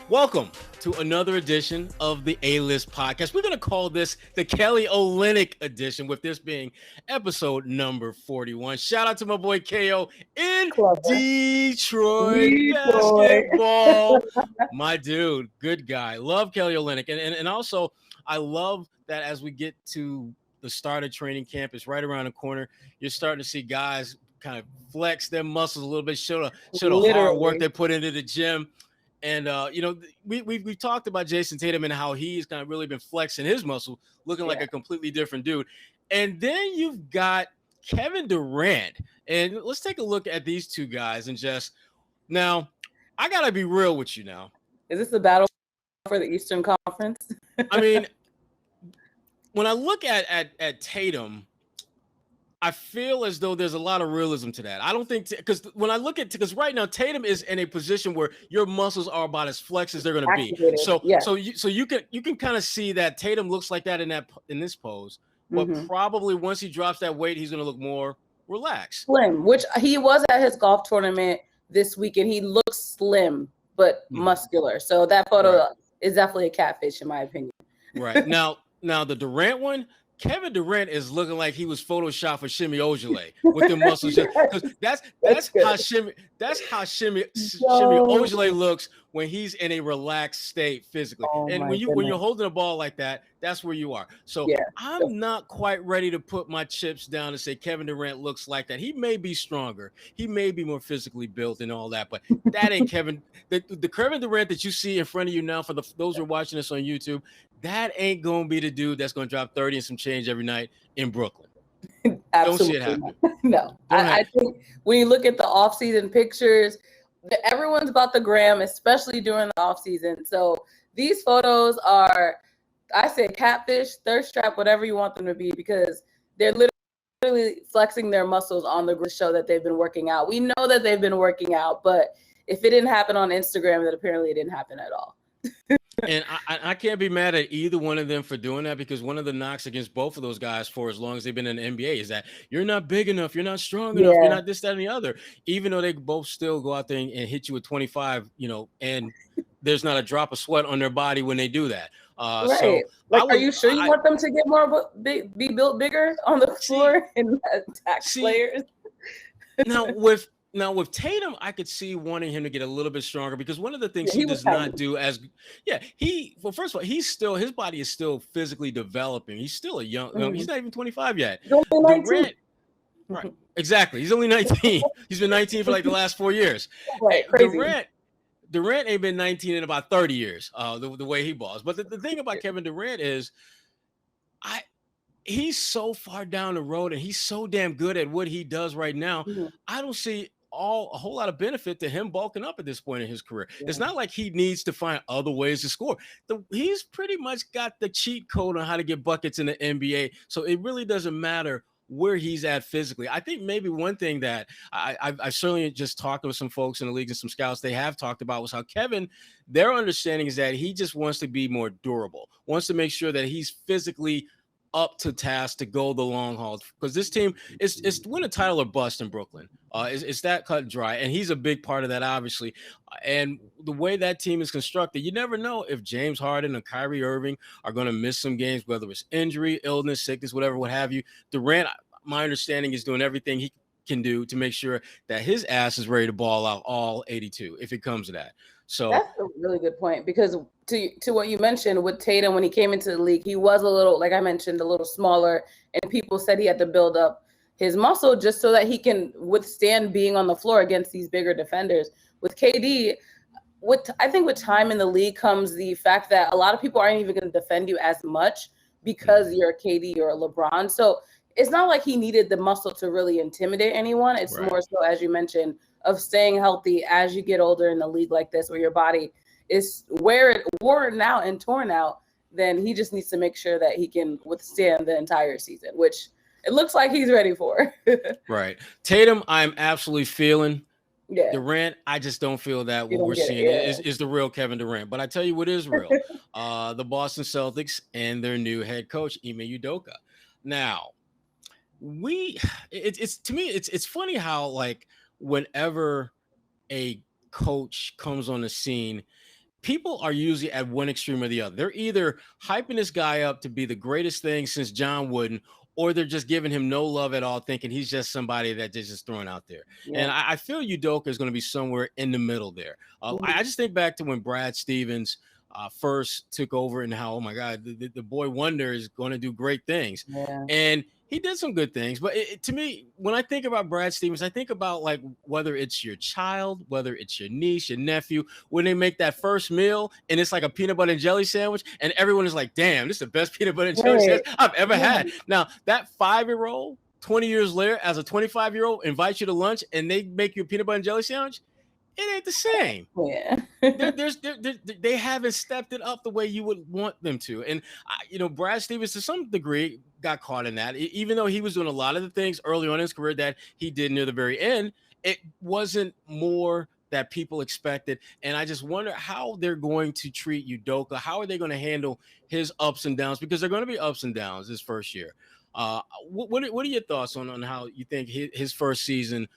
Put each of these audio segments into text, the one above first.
Welcome to another edition of the A-List podcast. We're going to call this the Kelly Olynyk edition, with this being episode number 41. Shout out to my boy KO in Detroit basketball. My dude, good guy. Love Kelly Olynyk. And also, I love that as we get to the start of training camp, it's right around the corner. You're starting to see guys kind of flex their muscles a little bit, show the hard work they put into the gym. And, we've talked about Jayson Tatum and how he's kind of really been flexing his muscle, looking like a completely different dude. And then you've got Kevin Durant. And let's take a look at these two guys. And just now, I got to be real with you now. Is this the battle for the Eastern Conference? I mean, when I look at Tatum, I feel as though there's a lot of realism to that. I don't think because when I look at because right now Tatum is in a position where your muscles are about as flex as they're going to be. So you can kind of see that Tatum looks like that in this pose, but probably once he drops that weight, he's going to look more relaxed, slim. Which he was at his golf tournament this weekend. He looks slim but muscular. So that photo is definitely a catfish, in my opinion. Right now the Durant one. Kevin Durant is looking like he was photoshopped for Ime Udoka with the muscles. Because that's how Ime Udoka looks when he's in a relaxed state physically. And when you're holding a ball like that, that's where you are. So I'm not quite ready to put my chips down and say Kevin Durant looks like that. He may be stronger. He may be more physically built and all that, but that ain't Kevin. The Kevin Durant that you see in front of you now, for those who are watching this on YouTube, that ain't going to be the dude that's going to drop 30 and some change every night in Brooklyn. Don't see it happen. No. I think when you look at the offseason pictures, everyone's about the gram, especially during the offseason. So these photos are, I say catfish, thirst trap, whatever you want them to be, because they're literally flexing their muscles on the show that they've been working out. We know that they've been working out, but if it didn't happen on Instagram, then apparently it didn't happen at all. And I can't be mad at either one of them for doing that, because one of the knocks against both of those guys for as long as they've been in the NBA is that you're not big enough, you're not strong enough, you're not this, that, and the other. Even though they both still go out there and hit you with 25, and there's not a drop of sweat on their body when they do that. So are you sure you want them to get more, be built bigger on the floor and attack players? Now with Tatum, I could see wanting him to get a little bit stronger, because one of the things he does not do first of all, his body is still physically developing. He's still a young, he's not even 25 yet. Durant, right, exactly. He's only 19. He's been 19 for like the last 4 years. Right, crazy. Durant ain't been 19 in about 30 years, the way he balls. But the thing about Kevin Durant is he's so far down the road and he's so damn good at what he does right now. I don't see a whole lot of benefit to him bulking up at this point in his career. It's not like he needs to find other ways to score. He's pretty much got the cheat code on how to get buckets in the NBA. So it really doesn't matter where he's at physically. I think maybe one thing that I certainly just talked with some folks in the league and some scouts, they have talked about, was how Kevin, their understanding is that he just wants to be more durable, wants to make sure that he's physically up to task to go the long haul, because this team is win a title or bust in Brooklyn. It's that cut and dry, and he's a big part of that, obviously. And the way that team is constructed, you never know if James Harden and Kyrie Irving are going to miss some games, whether it's injury, illness, sickness, whatever, what have you. Durant, my understanding, is doing everything he can do to make sure that his ass is ready to ball out all 82 if it comes to that. So that's a really good point, because to what you mentioned with Tatum, when he came into the league, he was a little, like I mentioned, a little smaller, and people said he had to build up his muscle just so that he can withstand being on the floor against these bigger defenders. With KD, I think with time in the league comes the fact that a lot of people aren't even going to defend you as much because you're a KD or a LeBron. So it's not like he needed the muscle to really intimidate anyone. It's more so, as you mentioned, of staying healthy as you get older in the league like this, where your body is worn out and torn out. Then he just needs to make sure that he can withstand the entire season, which it looks like he's ready for. Right. Tatum, I'm absolutely feeling. Yeah. Durant, I just don't feel that what we're seeing is the real Kevin Durant. But I tell you what is real. The Boston Celtics and their new head coach, Ime Udoka. Now, it's to me, it's funny how, like, whenever a coach comes on the scene, people are usually at one extreme or the other. They're either hyping this guy up to be the greatest thing since John Wooden, or they're just giving him no love at all, thinking he's just somebody that they're just throwing out there. Yeah. And I feel Udoka is going to be somewhere in the middle there. I just think back to when Brad Stevens first took over and how, oh my God, the boy wonder is going to do great things. Yeah. And he did some good things. But to me, when I think about Brad Stevens, I think about like whether it's your child, whether it's your niece, your nephew, when they make that first meal and it's like a peanut butter and jelly sandwich and everyone is like, damn, this is the best peanut butter and jelly sandwich I've ever had. Now, that 5-year-old, 20 years later, as a 25-year-old, invites you to lunch and they make you a peanut butter and jelly sandwich, it ain't the same. Yeah. They haven't stepped it up the way you would want them to. And, Brad Stevens, to some degree, got caught in that. Even though he was doing a lot of the things early on in his career that he did near the very end, it wasn't more that people expected. And I just wonder how they're going to treat Udoka. How are they going to handle his ups and downs? Because they're going to be ups and downs this first year. What are your thoughts on how you think his first season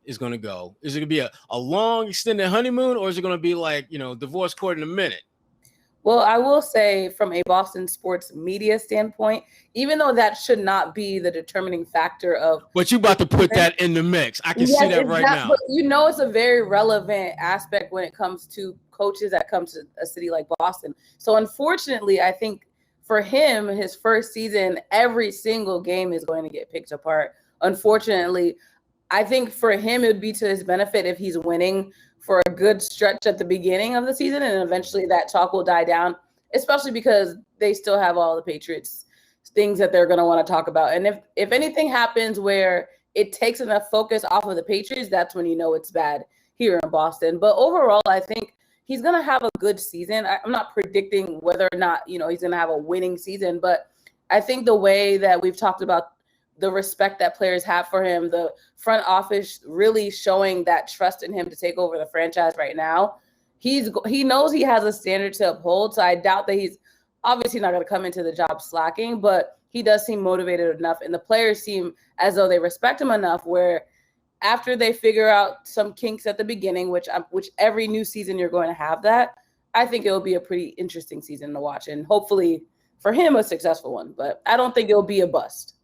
is going to go? Is it going to be a long extended honeymoon, or is it going to be like, divorce court in a minute? Well, I will say from a Boston sports media standpoint, even though that should not be the determining factor of. But you about to put that in the mix. I can see that right now. But it's a very relevant aspect when it comes to coaches that come to a city like Boston. So unfortunately, I think for him, his first season, every single game is going to get picked apart. Unfortunately, I think for him, it would be to his benefit if he's winning for a good stretch at the beginning of the season, and eventually that talk will die down, especially because they still have all the Patriots things that they're going to want to talk about. And if anything happens where it takes enough focus off of the Patriots, that's when it's bad here in Boston. But overall, I think he's going to have a good season. I'm not predicting whether or not, he's going to have a winning season, but I think the way that we've talked about the respect that players have for him, the front office really showing that trust in him to take over the franchise right now. He knows he has a standard to uphold. So I doubt that he's obviously not going to come into the job slacking, but he does seem motivated enough. And the players seem as though they respect him enough where after they figure out some kinks at the beginning, which every new season you're going to have that, I think it will be a pretty interesting season to watch. And hopefully for him, a successful one, but I don't think it'll be a bust.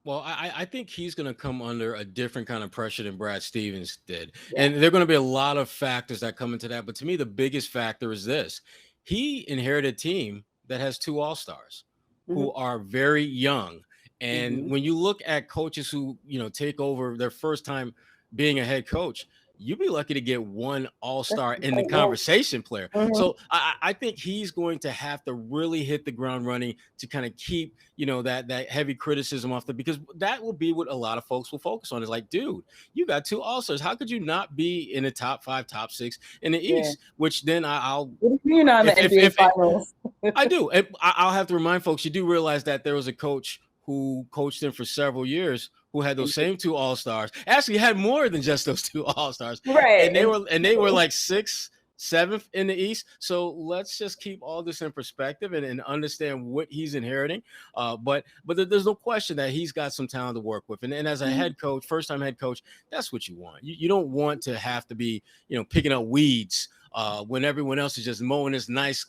Well, I think he's going to come under a different kind of pressure than Brad Stevens did. Yeah. And there are going to be a lot of factors that come into that. But to me, the biggest factor is this. He inherited a team that has 2 all-stars who are very young. And when you look at coaches who, take over their first time being a head coach, you'd be lucky to get 1 all-star in the conversation player. So I think he's going to have to really hit the ground running to kind of keep, that heavy criticism off because that will be what a lot of folks will focus on is like, dude, you got 2 all-stars. How could you not be in the top 5, top 6 in the East? Which then I'll. You're not in the NBA Finals. I do. I'll have to remind folks, you do realize that there was a coach who coached him for several years who had those same 2 all-stars, actually had more than just those 2 all-stars. Right. And they were like 6th, 7th in the East. So let's just keep all this in perspective and understand what he's inheriting. But there's no question that he's got some talent to work with. And as a head coach, first-time head coach, that's what you want. You don't want to have to be, picking up weeds when everyone else is just mowing this nice,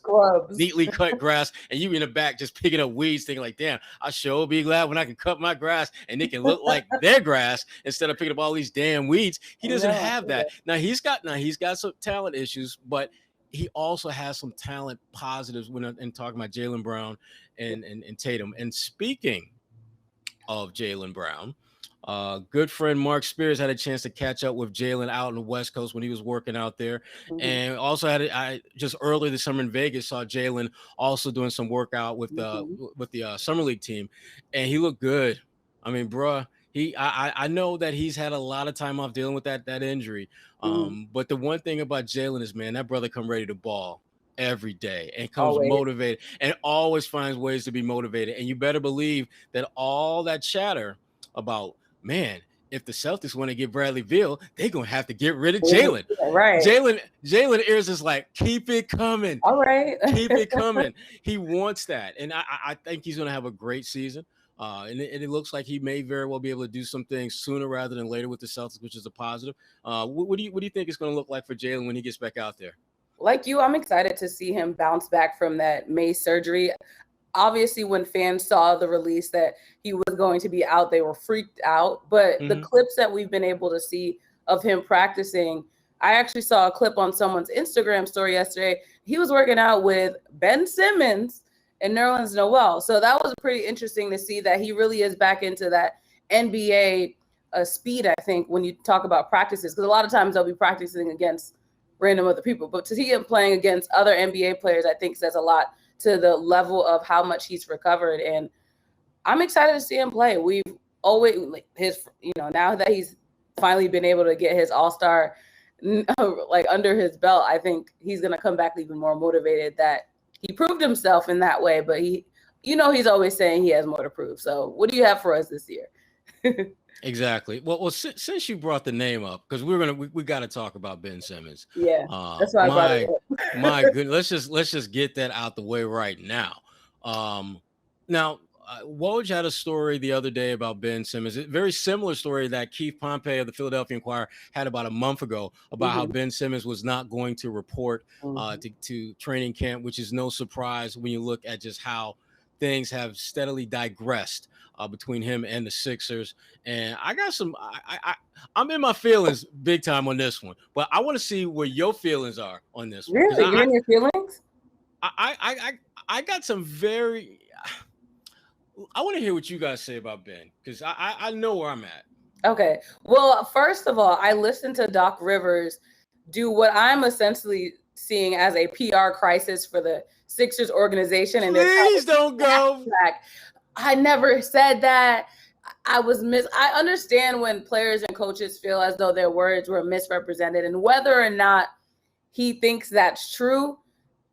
neatly cut grass, and you in the back just picking up weeds, thinking like, damn, I sure be glad when I can cut my grass and it can look like their grass instead of picking up all these damn weeds. He doesn't have that. Now he's got some talent issues, but he also has some talent positives when I'm talking about Jaylen Brown and Tatum. And speaking of Jaylen Brown, good friend Mark Spears had a chance to catch up with Jaylen out on the West Coast when he was working out there. And also I just earlier this summer in Vegas saw Jaylen also doing some workout with the summer league team, and he looked good. I mean, bruh, I know that he's had a lot of time off dealing with that injury. But the one thing about Jaylen is, man, that brother come ready to ball every day and comes motivated and always finds ways to be motivated. And you better believe that all that chatter about, man, if the Celtics want to get Bradley Beal, they're going to have to get rid of Jaylen. Right. Jaylen Ears is like, keep it coming. All right. Keep it coming. He wants that. And I think he's going to have a great season. And it looks like he may very well be able to do some things sooner rather than later with the Celtics, which is a positive. What do you think it's going to look like for Jaylen when he gets back out there? Like you, I'm excited to see him bounce back from that May surgery. Obviously, when fans saw the release that he was going to be out, they were freaked out. But the clips that we've been able to see of him practicing, I actually saw a clip on someone's Instagram story yesterday. He was working out with Ben Simmons and Nerlens Noel. So that was pretty interesting to see that he really is back into that NBA speed, I think, when you talk about practices. Because a lot of times they'll be practicing against random other people. But to see him playing against other NBA players, I think says a lot to the level of how much he's recovered. And I'm excited to see him play. We've always, now that he's finally been able to get his all-star under his belt, I think he's going to come back even more motivated that he proved himself in that way. But he's always saying he has more to prove. So what do you have for us this year? Exactly. Well, since you brought the name up, because we got to talk about Ben Simmons. Yeah, that's why I brought it up. My goodness, let's just get that out the way right now. Now, Woj had a story the other day about Ben Simmons, a very similar story that Keith Pompey of the Philadelphia Inquirer had about a month ago about how Ben Simmons was not going to report to training camp, which is no surprise when you look at just how things have steadily digressed between him and the Sixers. And I got I'm in my feelings big time on this one, but I want to see where your feelings are on this one. Really? You're in your feelings? I got some I want to hear what you guys say about Ben, because I know where I'm at. Okay. Well, first of all, I listened to Doc Rivers do what I'm essentially seeing as a PR crisis for the Sixers organization. And please don't go. I never said that. I understand when players and coaches feel as though their words were misrepresented, and whether or not he thinks that's true.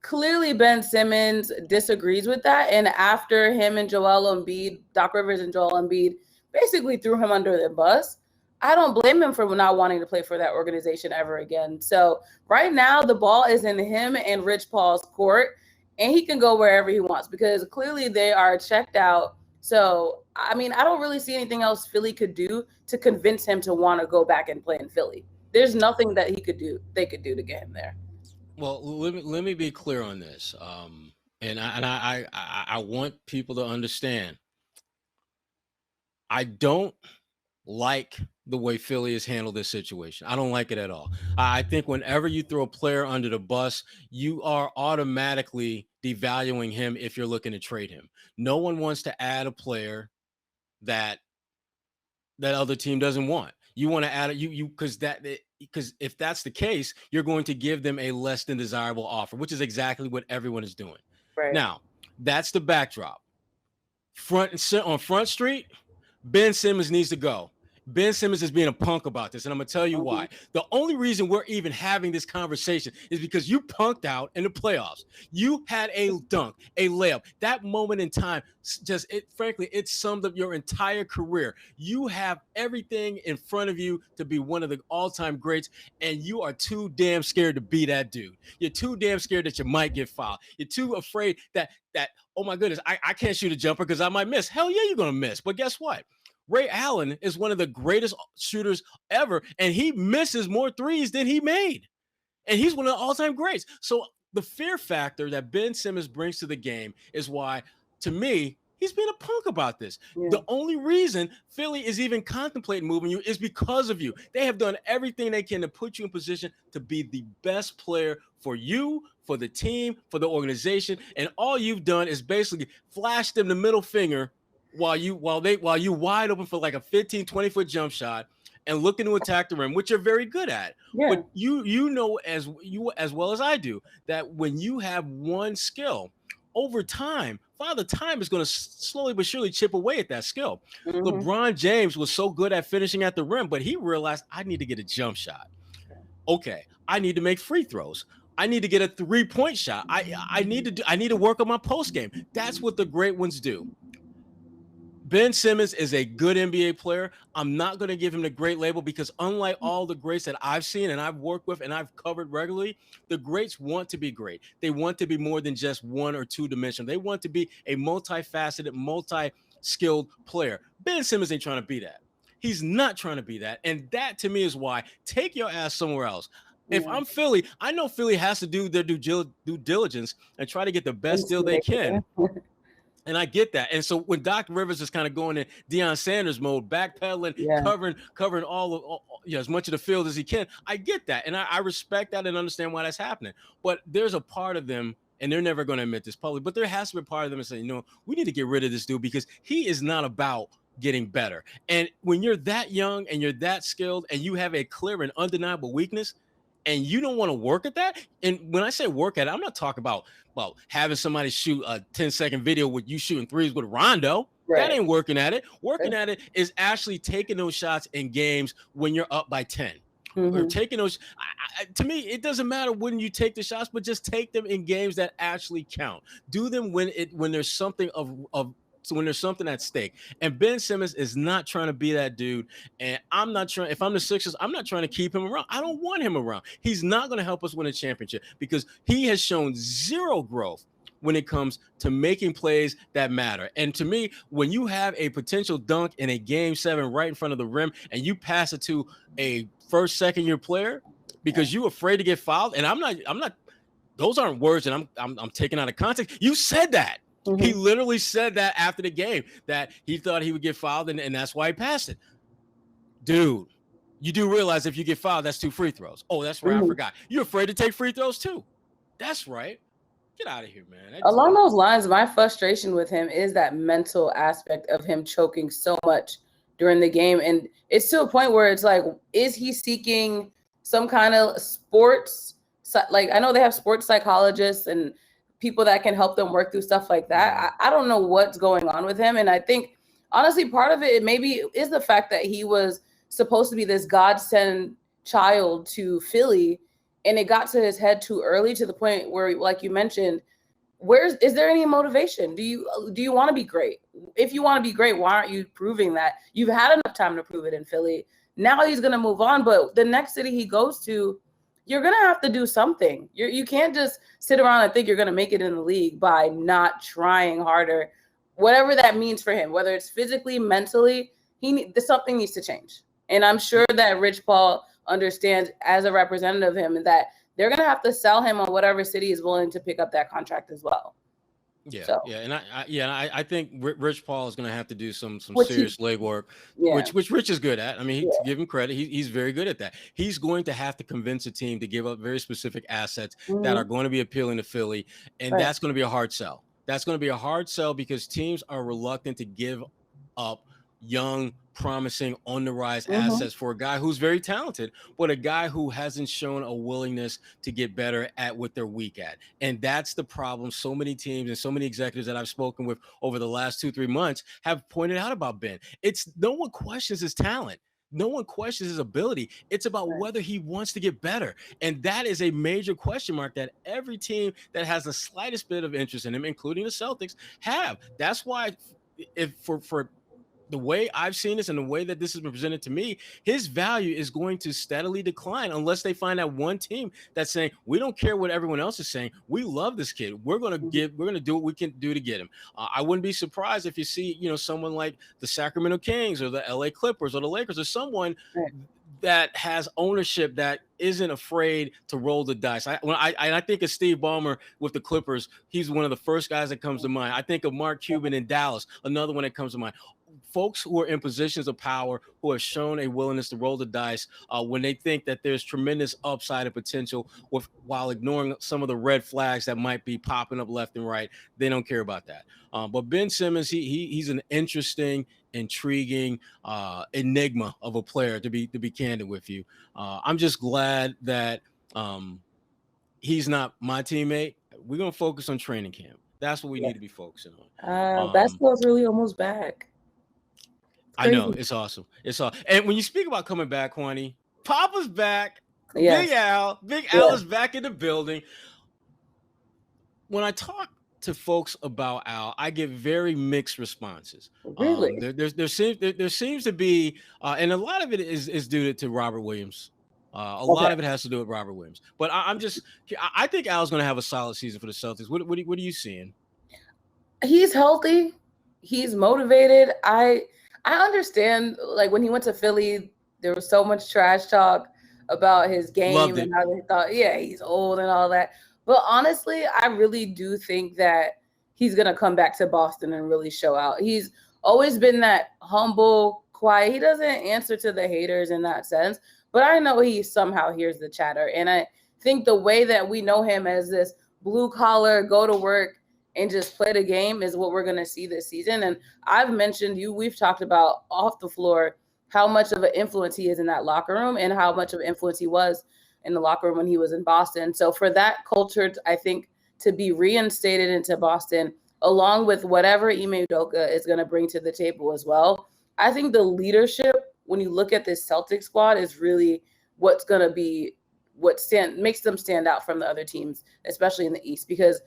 Clearly, Ben Simmons disagrees with that. And after him and Joel Embiid, Doc Rivers and Joel Embiid basically threw him under the bus, I don't blame him for not wanting to play for that organization ever again. So right now, the ball is in him and Rich Paul's court, and he can go wherever he wants because clearly they are checked out. So, I mean, I don't really see anything else Philly could do to convince him to want to go back and play in Philly. There's nothing that they could do to get him there. Well, let me be clear on this, and I want people to understand. I don't like the way Philly has handled this situation. I don't like it at all. I think whenever you throw a player under the bus, you are automatically devaluing him if you're looking to trade him. No one wants to add a player that other team doesn't want. You want to add because if that's the case, you're going to give them a less than desirable offer, which is exactly what everyone is doing. Right. Now, that's the backdrop. On Front Street, Ben Simmons needs to go. Ben Simmons is being a punk about this, and I'm going to tell you why. The only reason we're even having this conversation is because you punked out in the playoffs. You had a dunk, a layup. That moment in time, frankly, it summed up your entire career. You have everything in front of you to be one of the all-time greats, and you are too damn scared to be that dude. You're too damn scared that you might get fouled. You're too afraid that oh, my goodness, I can't shoot a jumper because I might miss. Hell yeah, you're going to miss. But guess what? Ray Allen is one of the greatest shooters ever, and he misses more threes than he made. And he's one of the all-time greats. So the fear factor that Ben Simmons brings to the game is why, to me, he's been a punk about this. Yeah. The only reason Philly is even contemplating moving you is because of you. They have done everything they can to put you in position to be the best player for you, for the team, for the organization. And all you've done is basically flash them the middle finger while you wide open for like a 15, 20-foot jump shot and looking to attack the rim, which you're very good at. Yeah. But you know as well as I do that when you have one skill, over time, Father Time is going to slowly but surely chip away at that skill. LeBron James was so good at finishing at the rim, but he realized I need to get a jump shot. Okay, I need to make free throws. I need to get a 3-point shot. I need to work on my post game. That's what the great ones do. Ben Simmons is a good NBA player. I'm not going to give him the great label because unlike all the greats that I've seen and I've worked with and I've covered regularly, the greats want to be great. They want to be more than just one or two dimensional. They want to be a multifaceted, skilled player. Ben Simmons ain't trying to be that. He's not trying to be that. And that to me is why take your ass somewhere else. If I'm Philly, I know Philly has to do their due diligence and try to get the best deal they can. And I get that. And so when Doc Rivers is kind of going in Deion Sanders mode, backpedaling, covering all as much of the field as he can, I get that. And I respect that and understand why that's happening. But there's a part of them, and they're never going to admit this publicly, but there has to be a part of them that say, we need to get rid of this dude because he is not about getting better. And when you're that young and you're that skilled and you have a clear and undeniable weakness, and you don't want to work at that. And when I say work at it, I'm not talking about having somebody shoot a 10-second video with you shooting threes with Rondo. Right. That ain't working at it. Working at it is actually taking those shots in games when you're up by 10. Or taking those. To me, it doesn't matter when you take the shots, but just take them in games that actually count. Do them when there's something so when there's something at stake. And Ben Simmons is not trying to be that dude. And I'm not trying, if I'm the Sixers, I'm not trying to keep him around. I don't want him around. He's not going to help us win a championship because he has shown zero growth when it comes to making plays that matter. And to me, when you have a potential dunk in a game 7 right in front of the rim and you pass it to a first, second year player because you're afraid to get fouled, and I'm not, those aren't words that I'm taking out of context. You said that. He literally said that after the game, that he thought he would get fouled, and that's why he passed it. Dude, you do realize if you get fouled, that's 2 free throws. Oh, that's right. I forgot. You're afraid to take free throws too. That's right. Get out of here, man. Along those lines, my frustration with him is that mental aspect of him choking so much during the game. And it's to a point where it's like, is he seeking some kind of sports? Like, I know they have sports psychologists and people that can help them work through stuff like that. I don't know what's going on with him. And I think, honestly, part of it maybe is the fact that he was supposed to be this godsend child to Philly, and it got to his head too early to the point where, like you mentioned, is there any motivation? Do you want to be great? If you want to be great, why aren't you proving that? You've had enough time to prove it in Philly. Now he's going to move on, but the next city he goes to, you're going to have to do something. You can't just sit around and think you're going to make it in the league by not trying harder, whatever that means for him, whether it's physically, mentally, something needs to change. And I'm sure that Rich Paul understands as a representative of him that they're going to have to sell him on whatever city is willing to pick up that contract as well. Yeah, and I think Rich Paul is going to have to do some serious legwork, which Rich is good at. I mean, to give him credit, he's very good at that. He's going to have to convince a team to give up very specific assets that are going to be appealing to Philly, and that's going to be a hard sell. That's going to be a hard sell because teams are reluctant to give up young, promising, on the rise assets for a guy who's very talented, but a guy who hasn't shown a willingness to get better at what they're weak at. And that's the problem so many teams and so many executives that I've spoken with over the last 2-3 months have pointed out about Ben. It's no one questions his talent. No one questions his ability. It's about whether he wants to get better. And that is a major question mark that every team that has the slightest bit of interest in him, including the Celtics, have. That's why if for the way I've seen this and the way that this has been presented to me, his value is going to steadily decline unless they find that one team that's saying, we don't care what everyone else is saying. We love this kid. We're going to do what we can do to get him. I wouldn't be surprised if you see, someone like the Sacramento Kings or the LA Clippers or the Lakers or someone that has ownership that isn't afraid to roll the dice. I think of Steve Ballmer with the Clippers. He's one of the first guys that comes to mind. I think of Mark Cuban in Dallas, another one that comes to mind. Folks who are in positions of power who have shown a willingness to roll the dice when they think that there's tremendous upside and potential while ignoring some of the red flags that might be popping up left and right. They don't care about that. But Ben Simmons, he's an interesting, intriguing enigma of a player, to be candid with you. I'm just glad that he's not my teammate. We're going to focus on training camp. That's what we need to be focusing on. Basketball's really almost back. I know, it's awesome. And when you speak about coming back, Kwani, Papa's back. Yes. Big Al is back in the building. When I talk to folks about Al, I get very mixed responses. Really? There seems to be, and a lot of it is due to Robert Williams. A lot of it has to do with Robert Williams. But I think Al's going to have a solid season for the Celtics. What are you seeing? He's healthy. he's motivated. I understand, like, when he went to Philly, there was so much trash talk about his game and how they thought, yeah, he's old and all that. But honestly, I really do think that he's going to come back to Boston and really show out. He's always been that humble, quiet. He doesn't answer to the haters in that sense, but I know he somehow hears the chatter. And I think the way that we know him as this blue collar, go to work and just play the game is what we're going to see this season. And I've mentioned we've talked about off the floor how much of an influence he is in that locker room and how much of an influence he was in the locker room when he was in Boston. So for that culture, I think, to be reinstated into Boston, along with whatever Ime Udoka is going to bring to the table as well, I think the leadership, when you look at this Celtics squad, is really what's going to be what makes them stand out from the other teams, especially in the East, because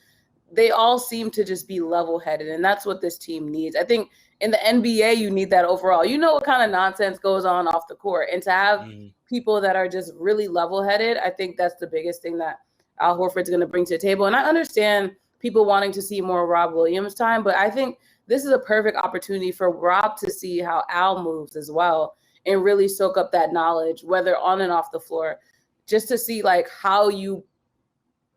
they all seem to just be level-headed, and that's what this team needs. I think in the NBA, you need that overall. You know what kind of nonsense goes on off the court, and to have people that are just really level-headed, I think that's the biggest thing that Al Horford's going to bring to the table. And I understand people wanting to see more Rob Williams time, but I think this is a perfect opportunity for Rob to see how Al moves as well and really soak up that knowledge, whether on and off the floor, just to see like how you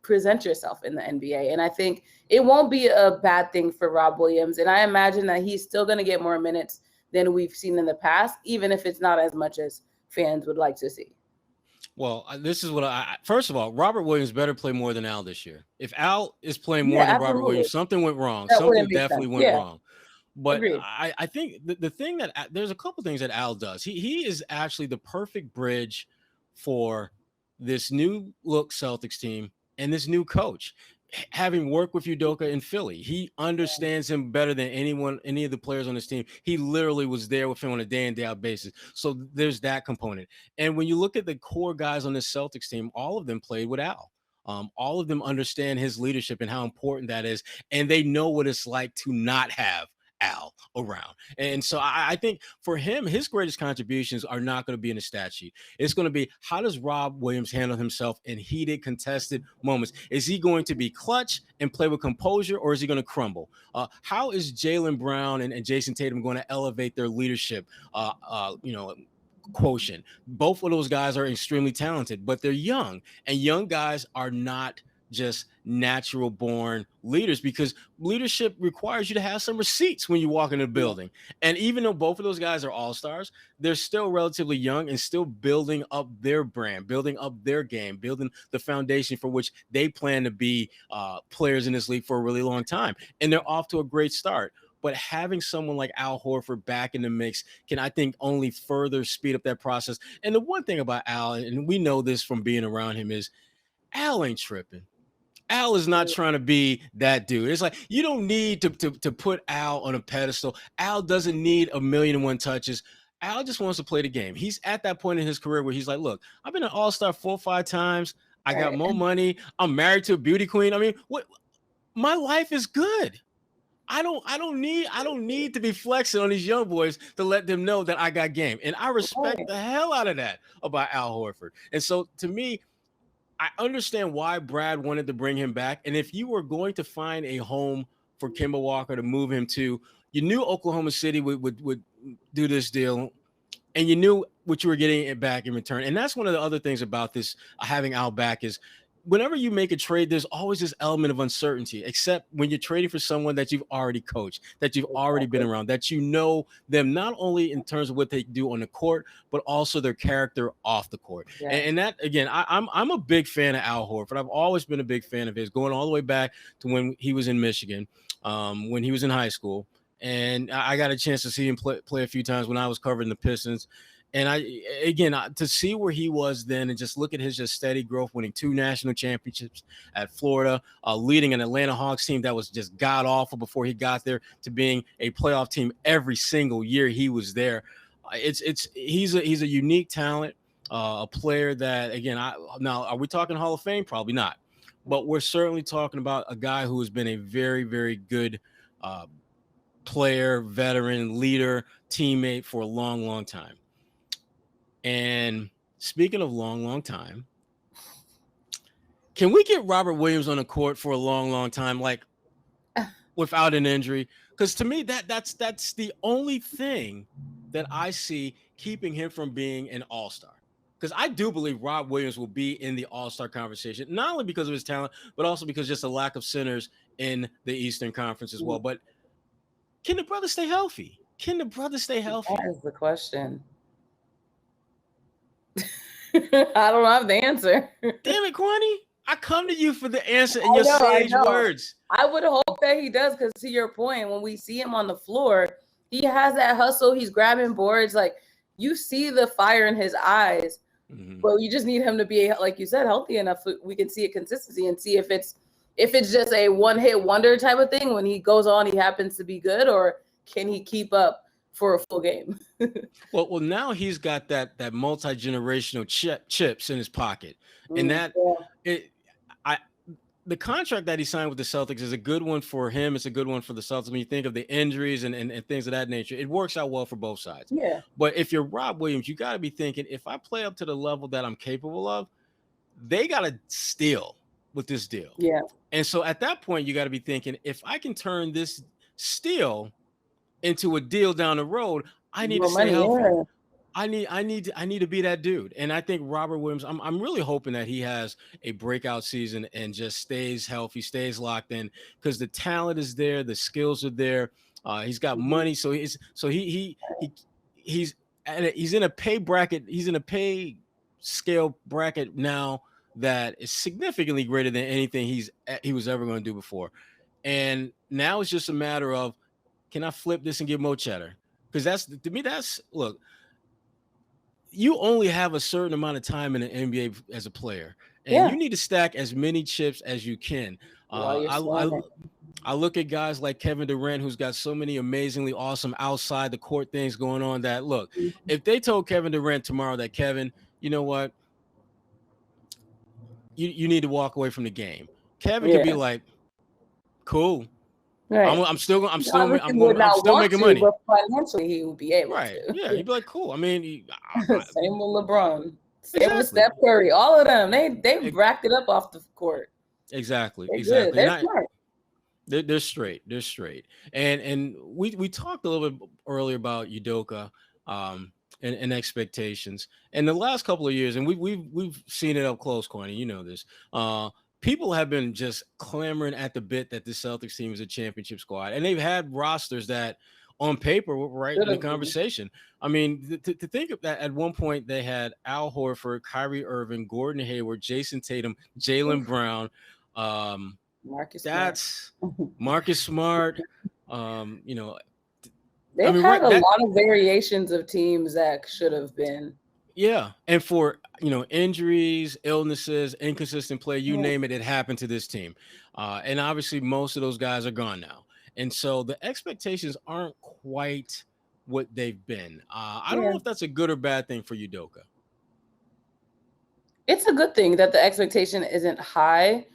present yourself in the NBA. And I think it won't be a bad thing for Rob Williams. And I imagine that he's still going to get more minutes than we've seen in the past, even if it's not as much as fans would like to see. Well, this is what first of all, Robert Williams better play more than Al this year. If Al is playing more than Robert Williams, something went wrong. Something definitely went wrong. But I think the thing that there's a couple things that Al does. He is actually the perfect bridge for this new look Celtics team and this new coach. Having worked with Udoka in Philly, he understands him better than any of the players on this team. He literally was there with him on a day in, day out basis. So there's that component. And when you look at the core guys on this Celtics team, all of them played with Al. All of them understand his leadership and how important that is. And they know what it's like to not have Al around. And so I think for him, his greatest contributions are not going to be in the stat sheet. It's going to be, how does Rob Williams handle himself in heated, contested moments? Is he going to be clutch and play with composure, or is he going to crumble? How is Jaylen Brown and Jayson Tatum going to elevate their leadership quotient? Both of those guys are extremely talented, but they're young, and young guys are not just natural born leaders, because leadership requires you to have some receipts when you walk into the building. And even though both of those guys are all-stars, they're still relatively young and still building up their brand, building up their game, building the foundation for which they plan to be players in this league for a really long time. And they're off to a great start. But having someone like Al Horford back in the mix can, I think, only further speed up that process. And the one thing about Al, and we know this from being around him, is Al ain't tripping. Al is not trying to be that dude. It's like, you don't need to put Al on a pedestal. Al doesn't need 1,000,001 touches. Al just wants to play the game. He's at that point in his career where he's like, look, I've been an all-star 4 or 5 times. I got more money. I'm married to a beauty queen. I mean, what? My life is good. I don't need to be flexing on these young boys to let them know that I got game. And I respect the hell out of that about Al Horford. And so to me, I understand why Brad wanted to bring him back. And if you were going to find a home for Kemba Walker to move him to, you knew Oklahoma City would do this deal, and you knew what you were getting back in return. And that's one of the other things about this, having Al back, is whenever you make a trade, there's always this element of uncertainty, except when you're trading for someone that you've already coached, that you've already been around, that you know them not only in terms of what they do on the court, but also their character off the court. Yeah. And that, again, I'm a big fan of Al Horford. I've always been a big fan of his, going all the way back to when he was in Michigan, when he was in high school. And I got a chance to see him play a few times when I was covering the Pistons. And to see where he was then and just look at his just steady growth, winning 2 national championships at Florida, leading an Atlanta Hawks team that was just god awful before he got there, to being a playoff team every single year he was there. He's a unique talent, a player that, again, now are we talking Hall of Fame? Probably not, but we're certainly talking about a guy who has been a very, very good player, veteran, leader, teammate for a long, long time. And speaking of long, long time, can we get Robert Williams on the court for a long, long time, like without an injury? Because to me, that's the only thing that I see keeping him from being an all-star. Because I do believe Rob Williams will be in the all-star conversation, not only because of his talent, but also because just a lack of centers in the Eastern Conference as well. But can the brother stay healthy? Can the brother stay healthy? That is the question. I don't have the answer. Damn it, Kwani. I come to you for the answer in your sage words. I would hope that he does, because to your point, when we see him on the floor, he has that hustle. He's grabbing boards. Like, you see the fire in his eyes, but you just need him to be, like you said, healthy enough so we can see a consistency and see if it's just a one-hit wonder type of thing. When he goes on, he happens to be good, or can he keep up for a full game? Well, now he's got that multi-generational chips in his pocket, and the contract that he signed with the Celtics is a good one for him. It's a good one for the Celtics. When you think of the injuries and things of that nature, it works out well for both sides. Yeah. But if you're Rob Williams, you got to be thinking, if I play up to the level that I'm capable of, they got to steal with this deal. Yeah. And so at that point, you got to be thinking, if I can turn this steal into a deal down the road, I need to stay healthy. Yeah. I need to be that dude. And I think Robert Williams, I'm really hoping that he has a breakout season and just stays healthy, stays locked in, because the talent is there, the skills are there. He's got money, so he's in a pay bracket. He's in a pay scale bracket now that is significantly greater than anything he was ever going to do before. And now it's just a matter of, can I flip this and get more cheddar? Because look, you only have a certain amount of time in the NBA as a player, and you need to stack as many chips as you can. I look at guys like Kevin Durant, who's got so many amazingly awesome outside the court things going on that, look, if they told Kevin Durant tomorrow that, Kevin, you know what, you need to walk away from the game, Kevin could be like, cool. Right. I'm still making money. But financially, he would be able to. Yeah, he'd be like, cool. I mean, same with LeBron, same with Steph Curry. All of them, they racked it up off the court. Exactly. They're smart. They're straight. They're straight. And we talked a little bit earlier about Udoka and expectations. And the last couple of years, and we've seen it up close, Kwani. You know this. People have been just clamoring at the bit that the Celtics team is a championship squad, and they've had rosters that, on paper, were right in the conversation. I mean, to think of that, at one point they had Al Horford, Kyrie Irving, Gordon Hayward, Jayson Tatum, Jaylen Brown, Marcus Smart. They've had a lot of variations of teams that should have been. Yeah, and for injuries, illnesses, inconsistent play, you name it, it happened to this team. And obviously most of those guys are gone now. And so the expectations aren't quite what they've been. I don't know if that's a good or bad thing for Udoka. It's a good thing that the expectation isn't high,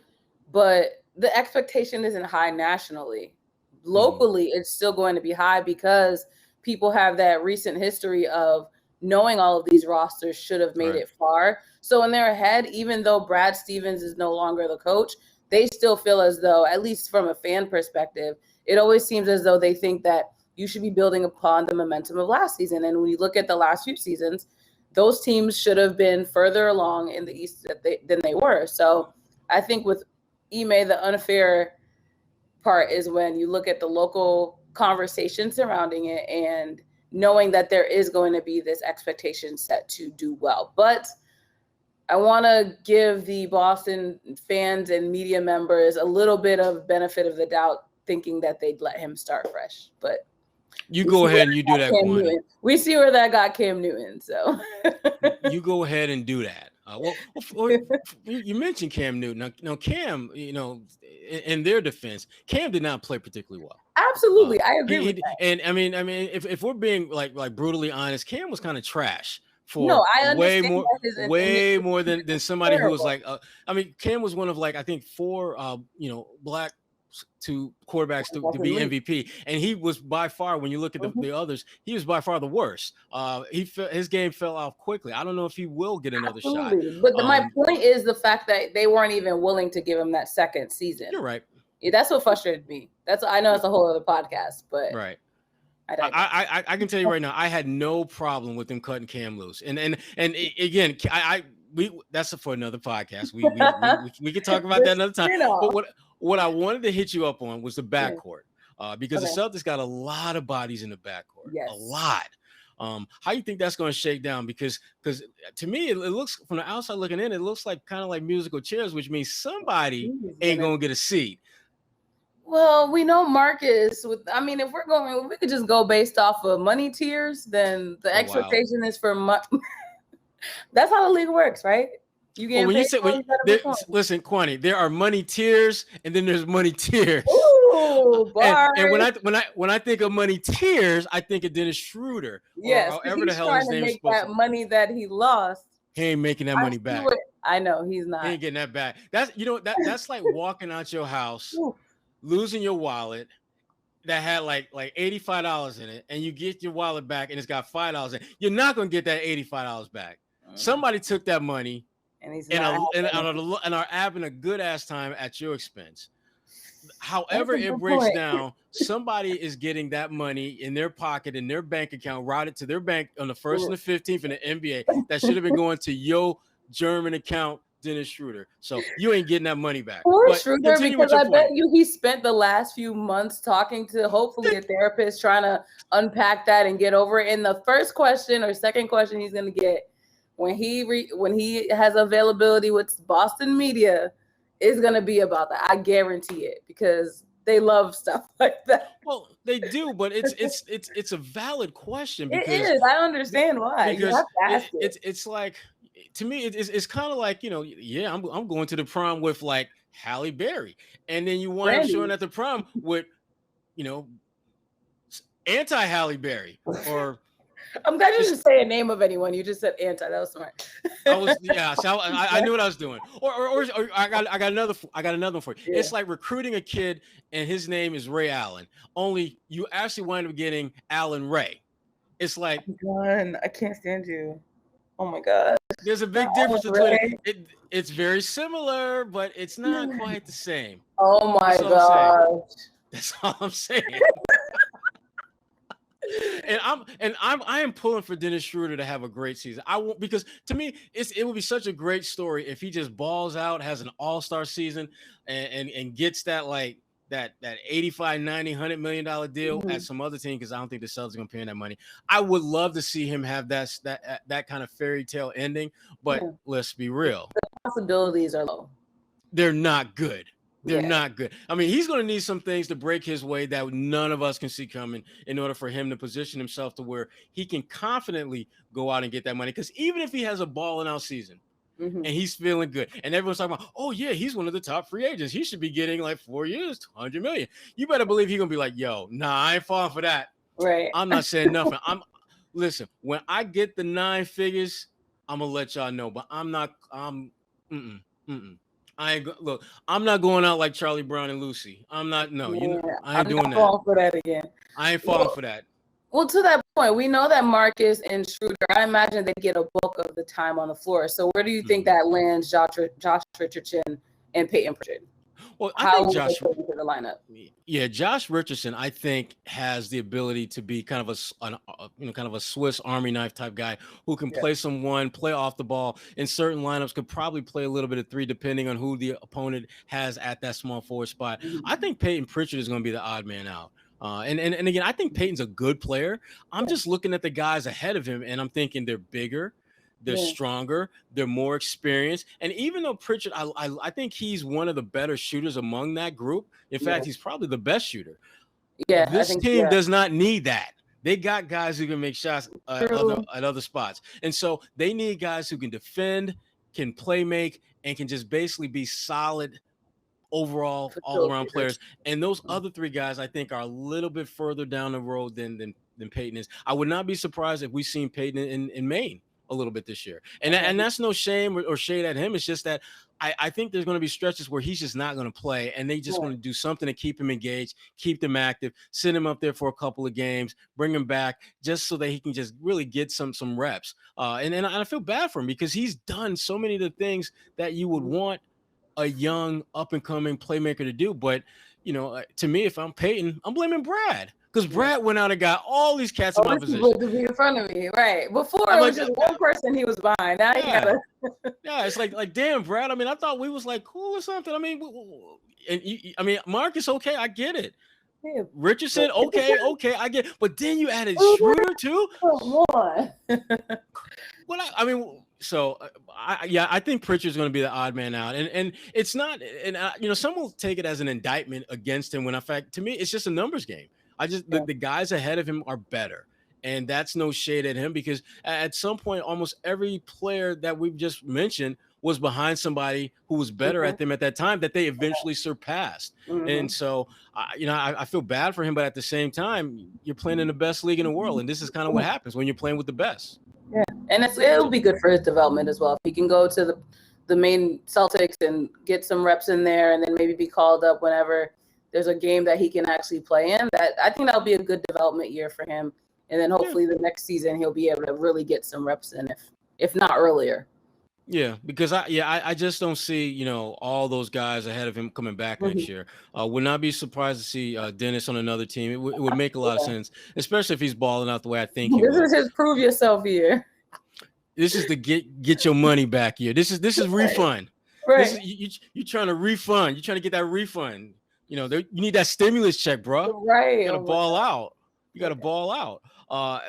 but the expectation isn't high nationally. Locally, it's still going to be high because people have that recent history of knowing all of these rosters should have made it far. So in their head, even though Brad Stevens is no longer the coach, they still feel as though, at least from a fan perspective, it always seems as though they think that you should be building upon the momentum of last season. And when you look at the last few seasons, those teams should have been further along in the East than they were. So I think with Ime, the unfair part is when you look at the local conversation surrounding it and knowing that there is going to be this expectation set to do well. But I want to give the Boston fans and media members a little bit of benefit of the doubt, thinking that they'd let him start fresh. But you go ahead and you do that, Kwani. We see where that got Cam Newton, so. You go ahead and do that. You mentioned Cam Newton. Now, Cam, in their defense, Cam did not play particularly well. Absolutely, I agree with that. And I mean, if we're being like brutally honest, Cam was kind of trash for way more than somebody who was like. Cam was one of I think 4 black to quarterbacks to be MVP, and he was by far, when you look at the others, he was by far the worst. His game fell off quickly. I don't know if he will get another shot. But my point is the fact that they weren't even willing to give him that second season. You're right. Yeah, that's what frustrated me. I know it's a whole other podcast, but Right. I can tell you right now, I had no problem with them cutting Cam loose. Again, we that's for another podcast. We can talk about that another time. But what I wanted to hit you up on was the backcourt, because the Celtics got a lot of bodies in the backcourt, a lot. How you think that's going to shake down? Because to me, it looks from the outside looking in, it looks like kind of like musical chairs, which means somebody ain't going to get a seat. Well, we know Marcus. If we could just go based off of money tiers, then the expectation is for That's how the league works, right? You get listen, Kwani, there are money tiers, and then there's money tiers. Ooh, and when I think of money tiers, I think of Dennis Schroeder. Yes, or however the hell his name is supposed that money that he lost. He ain't making that money back. I know he's not. He ain't getting that back. That's like walking out your house, losing your wallet that had like $85 in it, and you get your wallet back and it's got $5 in it. You're not gonna get that $85 back. Somebody took that money and are having a good ass time at your expense. However it breaks down, somebody is getting that money in their pocket, in their bank account, routed to their bank on the 1st and the 15th in the NBA that should have been going to your German account, Dennis Schroeder. So you ain't getting that money back. Poor Schroeder, because I bet you he spent the last few months talking to hopefully a therapist, trying to unpack that and get over it. And the first question or second question he's going to get when he has availability with Boston media is going to be about that. I guarantee it, because they love stuff like that. Well, they do, but it's a valid question. Because it is. I understand why. Because it's like, to me, it's kind of like, I'm going to the prom with like Halle Berry, and then you wind up showing at the prom with, anti Halle Berry, or I'm glad you didn't say a name of anyone. You just said anti. That was smart. So I knew what I was doing. Or I got another one for you. Yeah. It's like recruiting a kid and his name is Ray Allen. Only you actually wind up getting Allen Ray. It's like, I can't stand you. Oh my God. There's a big difference between it. It's very similar, but it's not quite the same. Oh my God. That's all I'm saying. I am pulling for Dennis Schroeder to have a great season. I won't, because to me it would be such a great story if he just balls out, has an all-star season, and gets that like that 85, 90, $100 million deal at some other team, because I don't think the Celtics are gonna pay him that money. I would love to see him have that kind of fairy tale ending, but let's be real. The possibilities are low. They're not good. They're not good. I mean, he's going to need some things to break his way that none of us can see coming in order for him to position himself to where he can confidently go out and get that money. Because even if he has a balling out season and he's feeling good, and everyone's talking about, oh yeah, he's one of the top free agents, he should be getting like 4 years, $100 million. You better believe he's going to be like, yo, nah, I ain't falling for that. Right. I'm not saying nothing. Listen, when I get the 9 figures, I'm going to let y'all know, but I'm not, look, I'm not going out like Charlie Brown and Lucy. I'm not. No, I ain't doing that. Falling for that again. I ain't falling for that. Well, to that point, we know that Marcus and Schroeder, I imagine they get a bulk of the time on the floor. So where do you think that lands Josh Richardson and Peyton Pritchard? Well, I think Josh into the lineup. Yeah, Josh Richardson, I think, has the ability to be kind of a Swiss Army knife type guy who can play some one, play off the ball in certain lineups, could probably play a little bit of 3 depending on who the opponent has at that small forward spot. I think Peyton Pritchard is going to be the odd man out. And again, I think Peyton's a good player. I'm just looking at the guys ahead of him, and I'm thinking they're bigger. They're stronger. They're more experienced. And even though Pritchard, I think he's one of the better shooters among that group. In fact, he's probably the best shooter. Yeah, this team does not need that. They got guys who can make shots at other spots. And so they need guys who can defend, can play make, and can just basically be solid overall all-around players. And those other 3 guys, I think, are a little bit further down the road than Peyton is. I would not be surprised if we seen Peyton in Maine a little bit this year. And that's no shame or shade at him. It's just that I think there's going to be stretches where he's just not going to play, and they just want to do something to keep him engaged, keep them active, send him up there for a couple of games, bring him back just so that he can just really get some reps. And I feel bad for him because he's done so many of the things that you would want a young up-and-coming playmaker to do. But to me, if I'm Peyton, I'm blaming Brad. Because Brad went out and got all these cats in my position. To be in front of me, right? Before I'm it like, was just one person he was behind. Now he gotta. Yeah, it's like damn, Brad. I mean, I thought we was like cool or something. I mean, Marcus, okay, I get it. Yeah. Richardson, okay, I get it. But then you added Schroeder too. Come on. I think Pritchard's going to be the odd man out, and it's not, and some will take it as an indictment against him when in fact to me it's just a numbers game. The guys ahead of him are better. And that's no shade at him because at some point, almost every player that we've just mentioned was behind somebody who was better at them at that time that they eventually surpassed. And so, I feel bad for him, but at the same time, you're playing in the best league in the world. And this is kind of what happens when you're playing with the best. Yeah. And it'll be good for his development as well. If he can go to the main Celtics and get some reps in there and then maybe be called up whenever there's a game that he can actually play in, I think that'll be a good development year for him. And then hopefully the next season he'll be able to really get some reps in, if not earlier. Yeah, because I just don't see all those guys ahead of him coming back next year. Would not be surprised to see Dennis on another team. It would make a lot of sense, especially if he's balling out the way I think he will. This is his prove yourself year. This is the get your money back year. This is refund. Right. You're trying to refund. You're trying to get that refund. You need that stimulus check, bro. Right. You got to ball out. You got to ball out.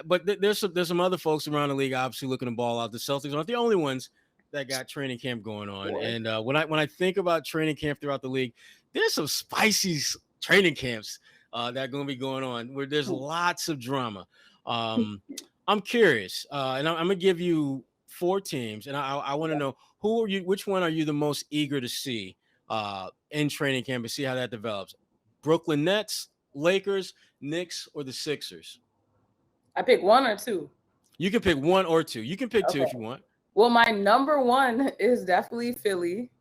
But there's some other folks around the league obviously looking to ball out. The Celtics aren't the only ones that got training camp going on. Yeah. And when I think about training camp throughout the league, there's some spicy training camps that are going to be going on where there's lots of drama. I'm curious, and I'm going to give you 4 teams, and I want to know which one are you the most eager to see in training camp and see how that develops? Brooklyn Nets, Lakers, Knicks, or the Sixers? I pick 1 or 2. You can pick 1 or 2. You can pick 2 if you want. Well, my number 1 is definitely Philly